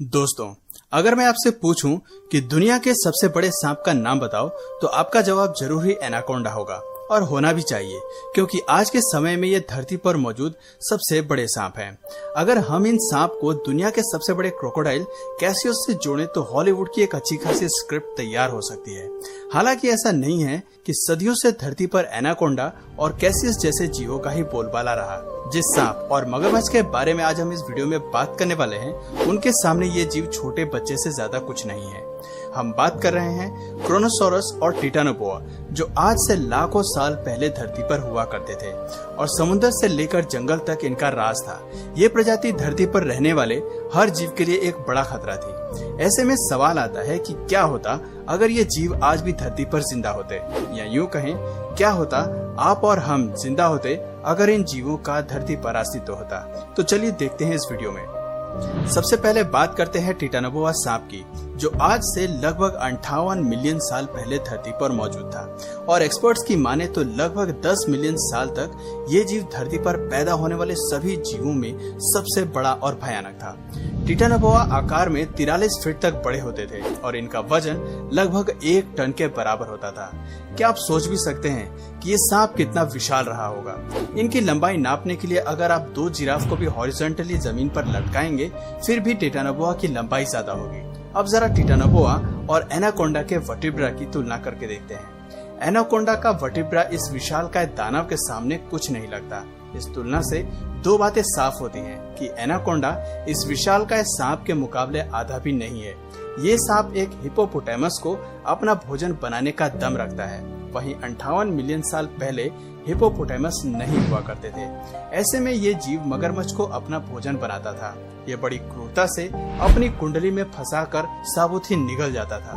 दोस्तों, अगर मैं आपसे पूछूं कि दुनिया के सबसे बड़े सांप का नाम बताओ तो आपका जवाब जरूर ही एनाकोंडा होगा। और होना भी चाहिए, क्योंकि आज के समय में ये धरती पर मौजूद सबसे बड़े सांप हैं। अगर हम इन सांप को दुनिया के सबसे बड़े क्रोकोडाइल कैसियस से जोड़ें तो हॉलीवुड की एक अच्छी खासी स्क्रिप्ट तैयार हो सकती है। हालांकि ऐसा नहीं है कि सदियों से धरती पर एनाकोंडा और कैसियस जैसे जीवों का ही बोलबाला रहा। जिस सांप और मगरमच्छ के बारे में आज हम इस वीडियो में बात करने वाले हैं, उनके सामने ये जीव छोटे बच्चे से ज्यादा कुछ नहीं है। हम बात कर रहे हैं क्रोनोसॉरस और टिटानोबोआ, जो आज से लाखों साल पहले धरती पर हुआ करते थे और समुद्र से लेकर जंगल तक इनका राज था। ये प्रजाति धरती पर रहने वाले हर जीव के लिए एक बड़ा खतरा थी। ऐसे में सवाल आता है कि क्या होता अगर ये जीव आज भी धरती पर जिंदा होते, या यूं कहें क्या होता आप और हम जिंदा होते अगर इन जीवों का धरती पर अस्तित्व होता। तो चलिए देखते हैं इस वीडियो में। सबसे पहले बात करते हैं टिटानोबोआ सांप की, जो आज से लगभग 58 मिलियन साल पहले धरती पर मौजूद था और एक्सपर्ट्स की माने तो लगभग 10 मिलियन साल तक ये जीव धरती पर पैदा होने वाले सभी जीवों में सबसे बड़ा और भयानक था। टिटानोबोआ आकार में 43 फीट तक बड़े होते थे और इनका वजन लगभग 1 टन के बराबर होता था। क्या आप सोच भी सकते हैं कि ये सांप कितना विशाल रहा होगा? इनकी लंबाई नापने के लिए अगर आप 2 जिराफ को भी हॉरिजॉन्टली जमीन पर लटकाएंगे, फिर भी टिटानोबोआ की लंबाई ज्यादा होगी। अब जरा टिटानोबोआ और एनाकोंडा के वर्टिब्रा की तुलना करके देखते हैं। एनाकोंडा का वर्टिब्रा इस विशालकाय दानव के सामने कुछ नहीं लगता। इस तुलना से 2 बातें साफ होती हैं कि एनाकोंडा इस विशालकाय सांप के मुकाबले आधा भी नहीं है। ये सांप एक हिप्पोपोटामस को अपना भोजन बनाने का दम रखता है। वहीं 58 मिलियन साल पहले हिप्पोपोटामस नहीं हुआ करते थे। ऐसे में ये जीव मगरमच्छ को अपना भोजन बनाता था। ये बड़ी क्रूरता से अपनी कुंडली में फंसाकर साबुत ही निगल जाता था।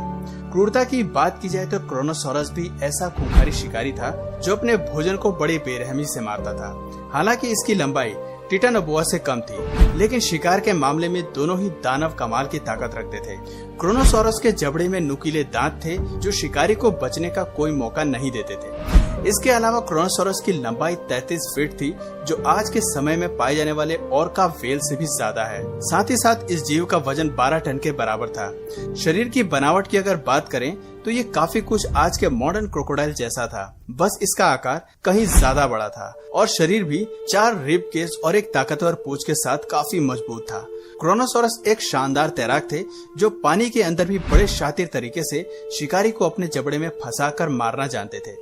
क्रूरता की बात की जाए तो क्रोनोसॉरस भी ऐसा खूंखारी शिकारी था जो अपने भोजन को बड़ी बेरहमी से मारता था। हालांकि इसकी लंबाई टिटानोबोआ से कम थी, लेकिन शिकार के मामले में दोनों ही दानव कमाल की ताकत रखते थे। क्रोनोसॉरस के जबड़े में नुकीले दांत थे जो शिकारी को बचने का कोई मौका नहीं देते थे। इसके अलावा क्रोनोसॉरस की लंबाई 33 फीट थी, जो आज के समय में पाए जाने वाले ऑर्का व्हेल से भी ज्यादा है। साथ ही साथ इस जीव का वजन 12 टन के बराबर था। शरीर की बनावट की अगर बात करें तो ये काफी कुछ आज के मॉडर्न क्रोकोडाइल जैसा था, बस इसका आकार कहीं ज्यादा बड़ा था और शरीर भी 4 रिब केज और एक ताकतवर पूंछ के साथ काफी मजबूत था। क्रोनोसॉरस एक शानदार तैराक थे जो पानी के अंदर भी बड़े शातिर तरीके से शिकारी को अपने जबड़े में फंसाकर मारना जानते थे।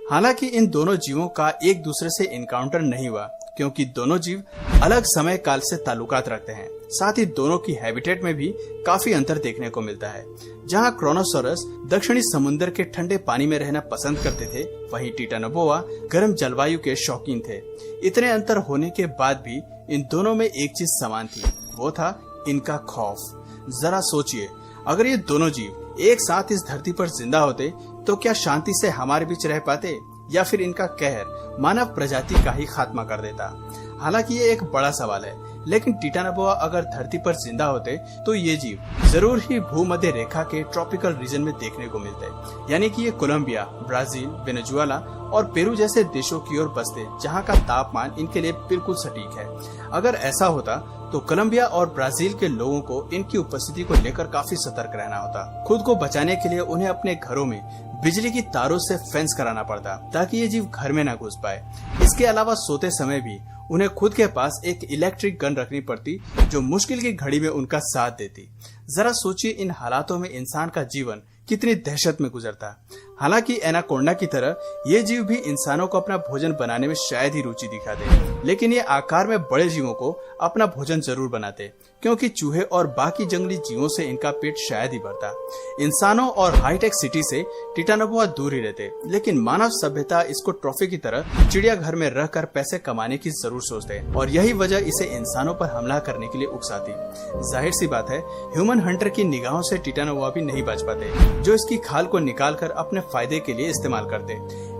हालांकि इन दोनों जीवों का एक दूसरे से इनकाउंटर नहीं हुआ, क्योंकि दोनों जीव अलग समय काल से ताल्लुकात रखते हैं। साथ ही दोनों की हैबिटेट में भी काफी अंतर देखने को मिलता है। जहां क्रोनोसॉरस दक्षिणी समुद्र के ठंडे पानी में रहना पसंद करते थे, वहीं टिटानोबोआ गर्म जलवायु के शौकीन थे। इतने अंतर होने के बाद भी इन दोनों में एक चीज समान थी, वो था इनका खौफ। जरा सोचिए, अगर ये दोनों जीव एक साथ इस धरती पर जिंदा होते तो क्या शांति से हमारे बीच रह पाते, या फिर इनका कहर मानव प्रजाति का ही खात्मा कर देता? हालांकि ये एक बड़ा सवाल है, लेकिन टिटानोबोआ अगर धरती पर जिंदा होते तो ये जीव जरूर ही भूमध्य रेखा के ट्रॉपिकल रीजन में देखने को मिलते। यानी कि ये कोलंबिया, ब्राजील, वेनेजुएला और पेरू जैसे देशों की ओर बसते, जहां का तापमान इनके लिए बिल्कुल सटीक है। अगर ऐसा होता तो कोलंबिया और ब्राजील के लोगों को इनकी उपस्थिति को लेकर काफी सतर्क रहना होता। खुद को बचाने के लिए उन्हें अपने घरों में बिजली की तारों से फेंस कराना पड़ता, ताकि ये जीव घर में न घुस पाए। इसके अलावा सोते समय भी उन्हें खुद के पास एक इलेक्ट्रिक गन रखनी पड़ती, जो मुश्किल की घड़ी में उनका साथ देती। जरा सोचिए, इन हालातों में इंसान का जीवन कितनी दहशत में गुजरता। हालांकि एनाकोंडा की तरह ये जीव भी इंसानों को अपना भोजन बनाने में शायद ही रुचि दिखाते, लेकिन ये आकार में बड़े जीवों को अपना भोजन जरूर बनाते, क्योंकि चूहे और बाकी जंगली जीवों से इनका पेट शायद ही भरता। इंसानों और हाईटेक सिटी से टिटानोबोआ दूर ही रहते, लेकिन मानव सभ्यता इसको ट्रॉफी की तरह चिड़ियाघर में रहकर पैसे कमाने की जरूर सोचते, और यही वजह इसे इंसानों पर हमला करने के लिए उकसाती। जाहिर सी बात है, ह्यूमन हंटर की निगाहों से टिटानोबोआ भी नहीं बच पाते, जो इसकी खाल को निकालकर अपने फायदे के लिए इस्तेमाल करते।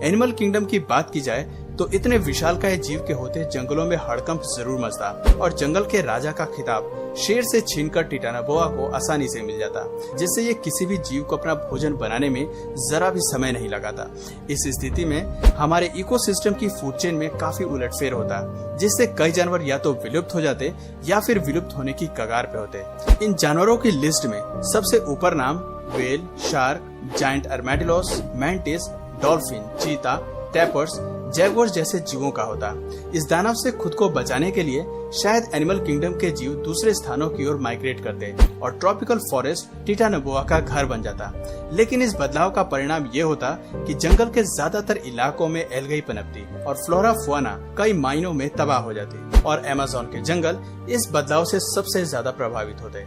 एनिमल किंगडम की बात की जाए तो इतने विशालकाय जीव के होते जंगलों में हड़कंप जरूर मचता और जंगल के राजा का खिताब शेर से छीनकर टिटानोबोआ को आसानी से मिल जाता, जिससे ये किसी भी जीव को अपना भोजन बनाने में जरा भी समय नहीं लगाता। इस स्थिति में हमारे इकोसिस्टम की फूड चेन में काफी उलटफेर होता, जिससे कई जानवर या तो विलुप्त हो जाते या फिर विलुप्त होने की कगार पे होते। इन जानवरों की लिस्ट में सबसे ऊपर नाम whale, shark, giant armadillos, mantis, dolphin, cheetah, tapirs, jaguars जैसे जीवों का होता। इस दानव से खुद को बचाने के लिए शायद एनिमल किंगडम के जीव दूसरे स्थानों की ओर माइग्रेट करते और ट्रॉपिकल फॉरेस्ट टिटानोबोआ का घर बन जाता। लेकिन इस बदलाव का परिणाम ये होता कि जंगल के ज्यादातर इलाकों में एल्गाई पनपती और फ्लोरा फौना कई मायनों में तबाह हो जाती और अमेज़न के जंगल इस बदलाव से सबसे ज्यादा प्रभावित होते।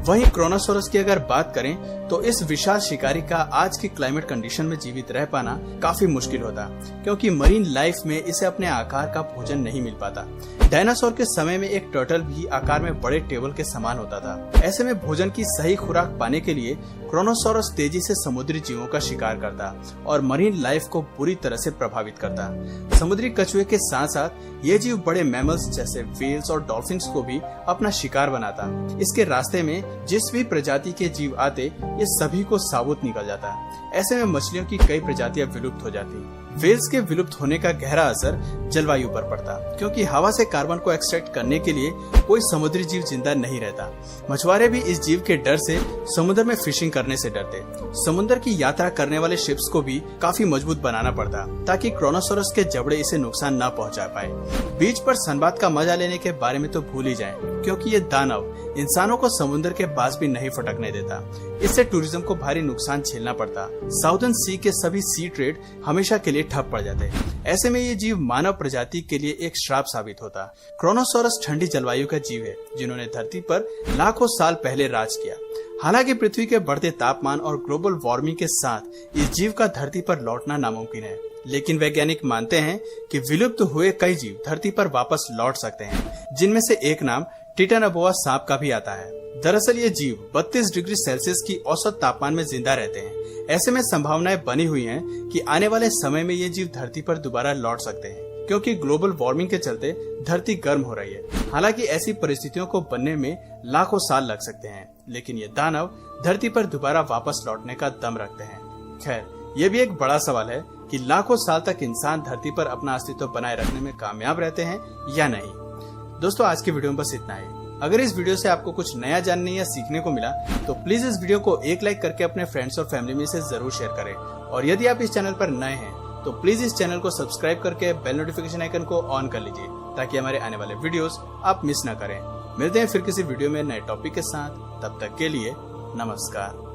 वहीं क्रोनोसोरस की अगर बात करें तो इस विशाल शिकारी का आज की क्लाइमेट कंडीशन में जीवित रह पाना काफी मुश्किल होता, क्योंकि मरीन लाइफ में इसे अपने आकार का भोजन नहीं मिल पाता। डायनासोर के समय में एक टर्टल भी आकार में बड़े टेबल के समान होता था। ऐसे में भोजन की सही खुराक पाने के लिए क्रोनोसोरस तेजी से समुद्री जीवों का शिकार करता और मरीन लाइफ को बुरी तरह से प्रभावित करता। समुद्री कछुए के साथ साथ ये जीव बड़े मैमल्स जैसे व्हेल्स और डॉल्फिन्स को भी अपना शिकार बनाता। इसके रास्ते में जिस भी प्रजाति के जीव आते ये सभी को साबुत निकल जाता। ऐसे में मछलियों की कई प्रजातियां विलुप्त हो जाती। व्हेल्स के विलुप्त होने का गहरा असर जलवायु पर पड़ता, क्योंकि हवा से कार्बन को एक्सट्रैक्ट करने के लिए कोई समुद्री जीव जिंदा नहीं रहता। मछुआरे भी इस जीव के डर से समुद्र में फिशिंग करने से डरते। समुद्र की यात्रा करने वाले शिप्स को भी काफी मजबूत बनाना पड़ता ताकि क्रोनोसोरस के जबड़े इसे नुकसान न पहुंचा पाए। बीच पर सनबाथ का मजा लेने के बारे में तो भूल ही जाएं, क्योंकि ये दानव इंसानों को समुद्र के पास भी नहीं फटकने देता। इससे टूरिज्म को भारी नुकसान झेलना पड़ता। साउदर्न सी के सभी सी ट्रेड हमेशा के लिए ठप पड़ जाते। ऐसे में ये जीव मानव प्रजाति के लिए एक श्राप साबित होता। क्रोनोसोरस ठंडी जलवायु का जीव है जिन्होंने धरती पर लाखों साल पहले राज किया। हालांकि पृथ्वी के बढ़ते तापमान और ग्लोबल वार्मिंग के साथ इस जीव का धरती पर लौटना नामुमकिन है, लेकिन वैज्ञानिक मानते हैं कि विलुप्त हुए कई जीव धरती पर वापस लौट सकते हैं, जिनमें से एक नाम टिटानोबोआ सांप का भी आता है। दरअसल ये जीव 32 डिग्री सेल्सियस की औसत तापमान में जिंदा रहते हैं। ऐसे में संभावनाएं बनी हुई हैं कि आने वाले समय में ये जीव धरती पर दोबारा लौट सकते हैं, क्योंकि ग्लोबल वार्मिंग के चलते धरती गर्म हो रही है। हालांकि ऐसी परिस्थितियों को बनने में लाखों साल लग सकते हैं, लेकिन ये दानव धरती पर दोबारा वापस लौटने का दम रखते हैं। खैर, ये भी एक बड़ा सवाल है कि लाखों साल तक इंसान धरती पर अपना अस्तित्व बनाए रखने में कामयाब रहते हैं या नहीं। दोस्तों, आज की वीडियो में बस इतना ही। अगर इस वीडियो से आपको कुछ नया जानने या सीखने को मिला तो प्लीज इस वीडियो को एक लाइक करके अपने फ्रेंड्स और फैमिली में इसे जरूर शेयर करें। और यदि आप इस चैनल पर नए हैं तो प्लीज इस चैनल को सब्सक्राइब करके बेल नोटिफिकेशन आइकन को ऑन कर लीजिए, ताकि हमारे आने वाले वीडियोस आप मिस न करें। मिलते हैं फिर किसी वीडियो में नए टॉपिक के साथ। तब तक के लिए नमस्कार।